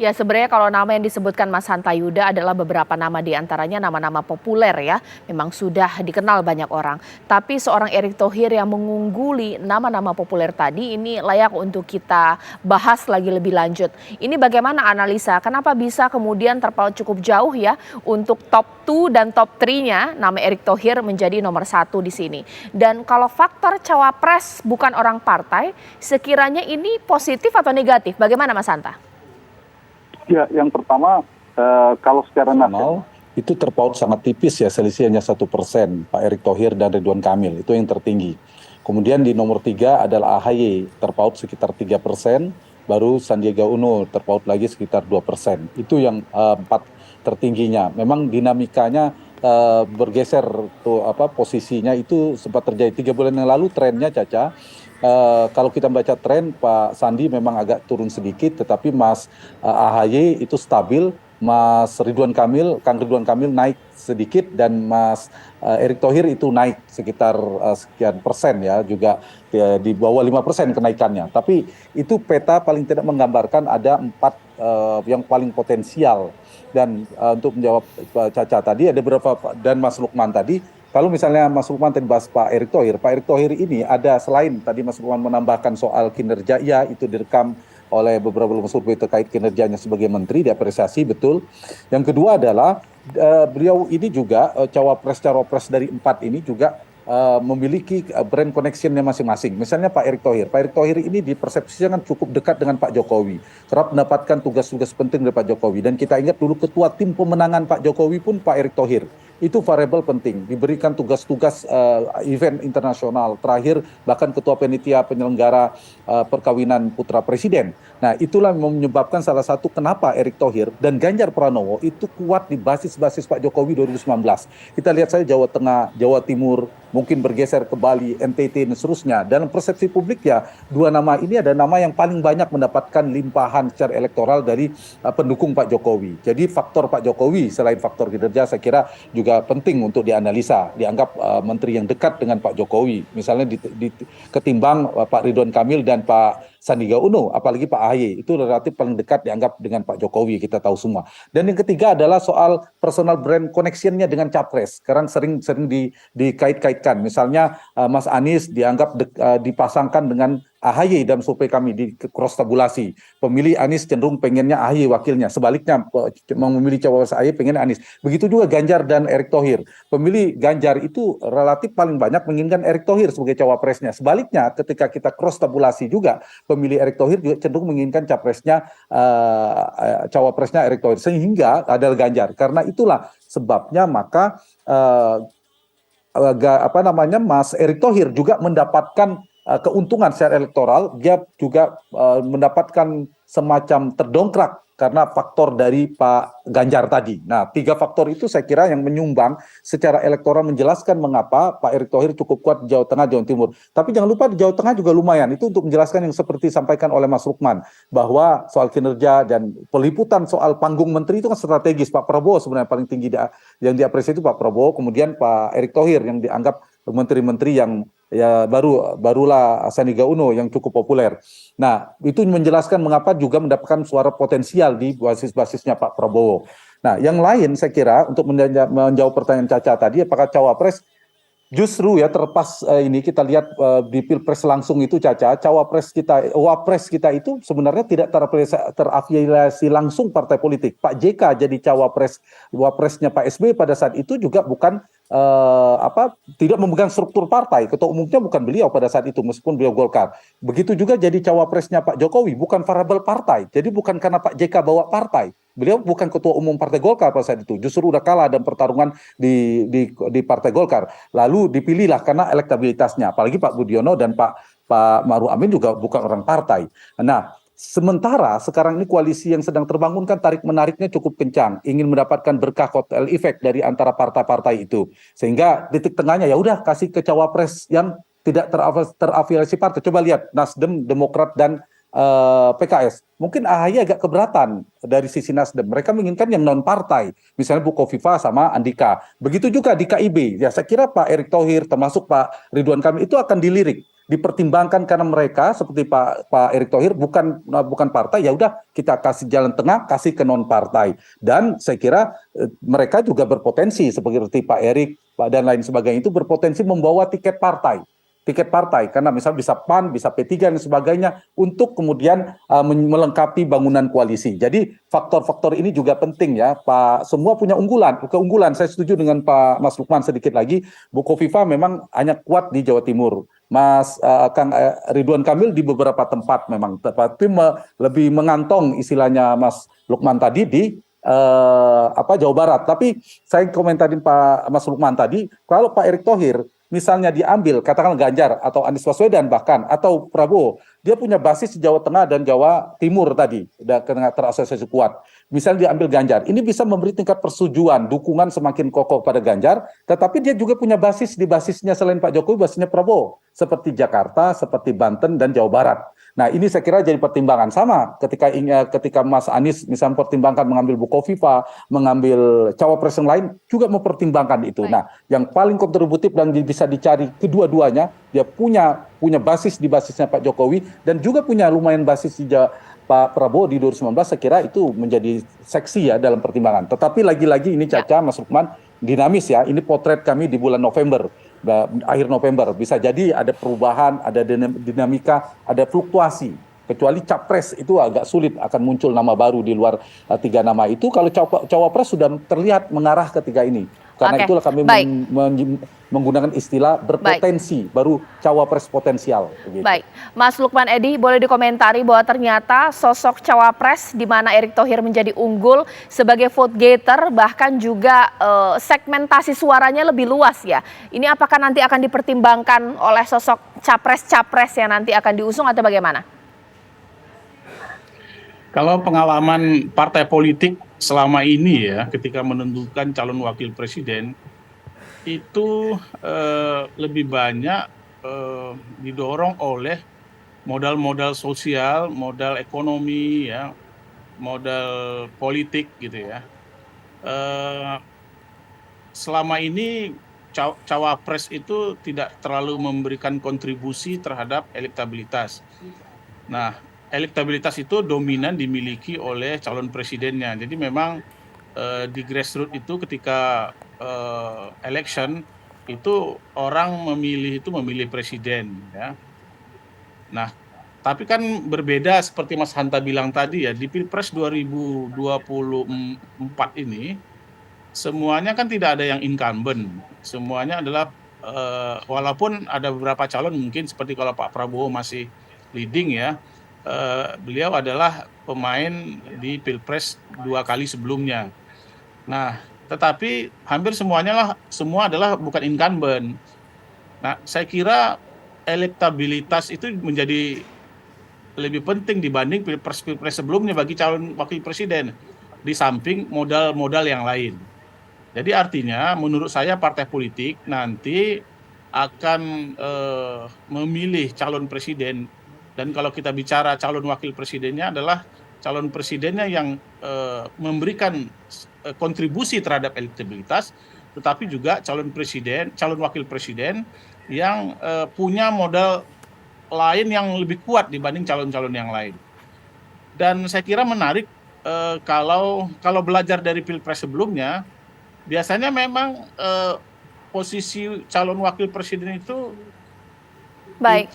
Ya, sebenarnya kalau nama yang disebutkan Mas Hanta Yuda adalah beberapa nama di antaranya nama-nama populer ya. Memang sudah dikenal banyak orang. Tapi seorang Erick Thohir yang mengungguli nama-nama populer tadi ini layak untuk kita bahas lagi lebih lanjut. Ini bagaimana analisa? Kenapa bisa kemudian terpaut cukup jauh ya untuk top 2 dan top 3-nya nama Erick Thohir menjadi nomor 1 di sini. Dan kalau faktor cawapres bukan orang partai, sekiranya ini positif atau negatif? Bagaimana Mas Hanta? Ya, yang pertama kalau secara nasional itu terpaut sangat tipis ya, selisih hanya 1%, Pak Erick Thohir dan Ridwan Kamil, itu yang tertinggi. Kemudian di nomor 3 adalah AHY, terpaut sekitar 3%, baru Sandiaga Uno terpaut lagi sekitar 2%. Itu yang 4 tertingginya. Memang dinamikanya bergeser tuh posisinya itu sempat terjadi 3 bulan yang lalu, trennya Caca. Kalau kita baca tren, Pak Sandi memang agak turun sedikit, tetapi Mas AHY itu stabil, Mas Ridwan Kamil, Kang Ridwan Kamil naik sedikit, dan Mas Erick Thohir itu naik sekitar sekian persen ya, juga di bawah 5% kenaikannya. Tapi itu peta paling tidak menggambarkan ada 4 yang paling potensial. Dan untuk menjawab Caca tadi, ada beberapa, dan Mas Lukman tadi, kalau misalnya Mas Lukman tadi bahas Pak Erick Thohir ini ada, selain tadi Mas Lukman menambahkan soal kinerja, ya itu direkam oleh beberapa lembaga survei terkait kinerjanya sebagai menteri, diapresiasi betul. Yang kedua adalah beliau ini juga cawapres dari 4 ini juga memiliki brand connection-nya masing-masing. Misalnya Pak Erick Thohir ini dipersepsikan cukup dekat dengan Pak Jokowi, kerap mendapatkan tugas-tugas penting dari Pak Jokowi. Dan kita ingat dulu ketua tim pemenangan Pak Jokowi pun Pak Erick Thohir. Itu variabel penting, diberikan tugas-tugas event internasional, terakhir bahkan ketua panitia penyelenggara perkawinan putra presiden. Nah, itulah menyebabkan salah satu kenapa Erick Thohir dan Ganjar Pranowo itu kuat di basis-basis Pak Jokowi 2019. Kita lihat saja Jawa Tengah, Jawa Timur, mungkin bergeser ke Bali, NTT, dan seterusnya. Dalam persepsi publik ya, 2 nama ini ada nama yang paling banyak mendapatkan limpahan secara elektoral dari pendukung Pak Jokowi. Jadi faktor Pak Jokowi selain faktor kinerja saya kira juga penting untuk dianalisa, dianggap menteri yang dekat dengan Pak Jokowi, misalnya ketimbang Pak Ridwan Kamil dan Pak Sandiaga Uno, apalagi Pak AHY, itu relatif paling dekat dianggap dengan Pak Jokowi, kita tahu semua. Dan yang ketiga adalah soal personal brand connection-nya dengan capres. Sekarang sering dikait-kaitkan, misalnya Mas Anies dianggap dipasangkan dengan AHY dalam survei kami di cross tabulasi. Pemilih Anies cenderung pengennya AHY wakilnya. Sebaliknya memilih cawapres AHY pengen Anies. Begitu juga Ganjar dan Erick Thohir. Pemilih Ganjar itu relatif paling banyak menginginkan Erick Thohir sebagai cawapresnya. Sebaliknya ketika kita cross tabulasi juga, pemilih Erick Thohir juga cenderung menginginkan cawapresnya Erick Thohir. Sehingga adalah Ganjar. Karena itulah sebabnya maka Mas Erick Thohir juga mendapatkan keuntungan secara elektoral. Dia juga mendapatkan semacam terdongkrak karena faktor dari Pak Ganjar tadi. Nah, 3 faktor itu saya kira yang menyumbang secara elektoral, menjelaskan mengapa Pak Erick Thohir cukup kuat di Jawa Tengah, Jawa Timur. Tapi jangan lupa di Jawa Tengah juga lumayan. Itu untuk menjelaskan yang seperti disampaikan oleh Mas Lukman, bahwa soal kinerja dan peliputan soal panggung menteri itu kan strategis. Pak Prabowo sebenarnya paling tinggi yang diapresiasi itu Pak Prabowo, kemudian Pak Erick Thohir yang dianggap menteri-menteri yang ya barulah Sandiaga Uno yang cukup populer. Nah, itu menjelaskan mengapa juga mendapatkan suara potensial di basis-basisnya Pak Prabowo. Nah, yang lain saya kira untuk menjawab pertanyaan Caca tadi, apakah cawapres justru ya terlepas ini kita lihat di Pilpres langsung itu Caca, wapres kita itu sebenarnya tidak terafiliasi langsung partai politik. Pak JK jadi wapresnya Pak SBY pada saat itu juga bukan tidak memegang struktur partai. Ketua umumnya bukan beliau pada saat itu, meskipun beliau Golkar. Begitu juga jadi cawapresnya Pak Jokowi, bukan variabel partai. Jadi bukan karena Pak JK bawa partai. Beliau bukan ketua umum Partai Golkar pada saat itu, justru udah kalah dalam pertarungan di Partai Golkar. Lalu dipilihlah karena elektabilitasnya, apalagi Pak Budiono dan Pak Maruf Amin juga bukan orang partai. Nah, sementara sekarang ini koalisi yang sedang terbangun kan tarik-menariknya cukup kencang, ingin mendapatkan berkah kotel efek dari antara partai-partai itu. Sehingga titik tengahnya ya udah kasih ke cawapres yang tidak terafiliasi partai. Coba lihat Nasdem, Demokrat, dan PKS. Mungkin AHY agak keberatan dari sisi Nasdem. Mereka menginginkan yang non partai, misalnya Bu Kofifa sama Andika. Begitu juga di KIB. Ya saya kira Pak Erick Thohir termasuk Pak Ridwan Kamil itu akan dilirik. dipertimbangkan karena mereka seperti Pak Erick Thohir bukan partai, ya udah kita kasih jalan tengah, kasih ke non partai. Dan saya kira mereka juga berpotensi seperti Pak Erick dan lain sebagainya itu berpotensi membawa tiket partai karena misalnya bisa PAN, bisa P3 dan sebagainya untuk kemudian melengkapi bangunan koalisi. Jadi faktor-faktor ini juga penting ya, Pak. Semua punya keunggulan. Saya setuju dengan Pak Mas Lukman sedikit lagi. Bu Kofifa memang hanya kuat di Jawa Timur. Kang Ridwan Kamil di beberapa tempat memang, tapi lebih mengantong istilahnya Mas Lukman tadi di Jawa Barat. Tapi saya komentarin Pak Mas Lukman tadi, kalau Pak Erick Thohir misalnya diambil, katakanlah Ganjar atau Anies Baswedan bahkan, atau Prabowo, dia punya basis di Jawa Tengah dan Jawa Timur tadi, karena terasosiasi kuat. Misalnya diambil Ganjar, ini bisa memberi tingkat persetujuan, dukungan semakin kokoh pada Ganjar, tetapi dia juga punya basis di basisnya selain Pak Jokowi, basisnya Prabowo, seperti Jakarta, seperti Banten, dan Jawa Barat. Nah ini saya kira jadi pertimbangan sama ketika Mas Anies misalnya mempertimbangkan mengambil Bu Kofifa, mengambil cawapres yang lain juga mempertimbangkan itu. Baik. Nah yang paling kontributif dan bisa dicari kedua-duanya, dia punya basis di basisnya Pak Jokowi dan juga punya lumayan basis di Pak Prabowo di 2019, saya kira itu menjadi seksi ya dalam pertimbangan. Tetapi lagi-lagi ini Caca, Mas Lukman, dinamis ya, ini potret kami di bulan November. Akhir November bisa jadi ada perubahan, ada dinamika, ada fluktuasi. Kecuali capres itu agak sulit akan muncul nama baru di luar 3 nama itu. Kalau cawapres sudah terlihat mengarah ke 3 ini. Karena itulah kami menggunakan istilah berpotensi, baru cawapres potensial. Begitu. Baik, Mas Lukman Edy, boleh dikomentari bahwa ternyata sosok cawapres di mana Erick Thohir menjadi unggul sebagai vote getter, bahkan juga segmentasi suaranya lebih luas ya. Ini apakah nanti akan dipertimbangkan oleh sosok capres-capres yang nanti akan diusung atau bagaimana? Kalau pengalaman partai politik selama ini ya, ketika menentukan calon wakil presiden, itu lebih banyak didorong oleh modal-modal sosial, modal ekonomi, ya, modal politik gitu ya. Selama ini cawapres itu tidak terlalu memberikan kontribusi terhadap elektabilitas. Nah, elektabilitas itu dominan dimiliki oleh calon presidennya. Jadi memang di grassroots itu ketika election itu orang memilih presiden ya. Nah, tapi kan berbeda seperti Mas Hanta bilang tadi ya, di Pilpres 2024 ini semuanya kan tidak ada yang incumbent. Semuanya adalah walaupun ada beberapa calon mungkin seperti kalau Pak Prabowo masih leading ya. Beliau adalah pemain di Pilpres 2 kali sebelumnya. Nah, tetapi hampir semua adalah bukan incumbent. Nah, saya kira elektabilitas itu menjadi lebih penting dibanding Pilpres sebelumnya bagi calon wakil presiden, di samping modal-modal yang lain. Jadi artinya menurut saya partai politik nanti akan memilih calon presiden. Dan kalau kita bicara calon wakil presidennya adalah calon presidennya yang memberikan kontribusi terhadap elektabilitas, tetapi juga calon wakil presiden yang punya modal lain yang lebih kuat dibanding calon-calon yang lain. Dan saya kira menarik kalau belajar dari Pilpres sebelumnya, biasanya memang posisi calon wakil presiden itu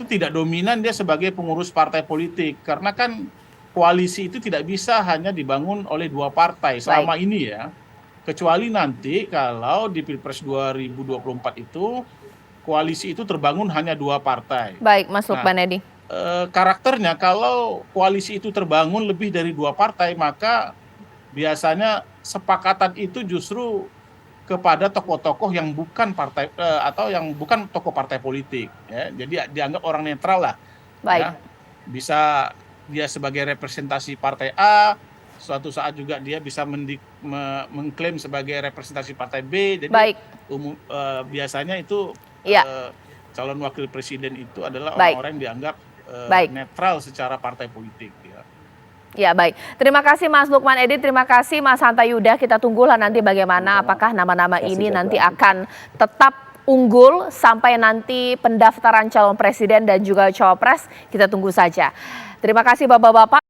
tidak dominan dia sebagai pengurus partai politik, karena kan koalisi itu tidak bisa hanya dibangun oleh 2 partai selama ini ya, kecuali nanti kalau di Pilpres 2024 itu koalisi itu terbangun hanya 2 partai. Baik, Mas Lukman Edy. Karakternya kalau koalisi itu terbangun lebih dari 2 partai, maka biasanya sepakatan itu justru kepada tokoh-tokoh yang bukan partai atau yang bukan tokoh partai politik ya. Jadi dianggap orang netral lah. Baik. Ya. Bisa dia sebagai representasi partai A, suatu saat juga dia bisa mengklaim sebagai representasi partai B. Jadi biasanya itu calon wakil presiden itu adalah orang-orang yang dianggap netral secara partai politik ya. Ya, baik. Terima kasih Mas Lukman Edy, terima kasih Mas Hanta Yuda. Kita tunggulah nanti bagaimana apakah nama-nama ini nanti akan tetap unggul sampai nanti pendaftaran calon presiden dan juga cawapres, kita tunggu saja. Terima kasih Bapak-Bapak.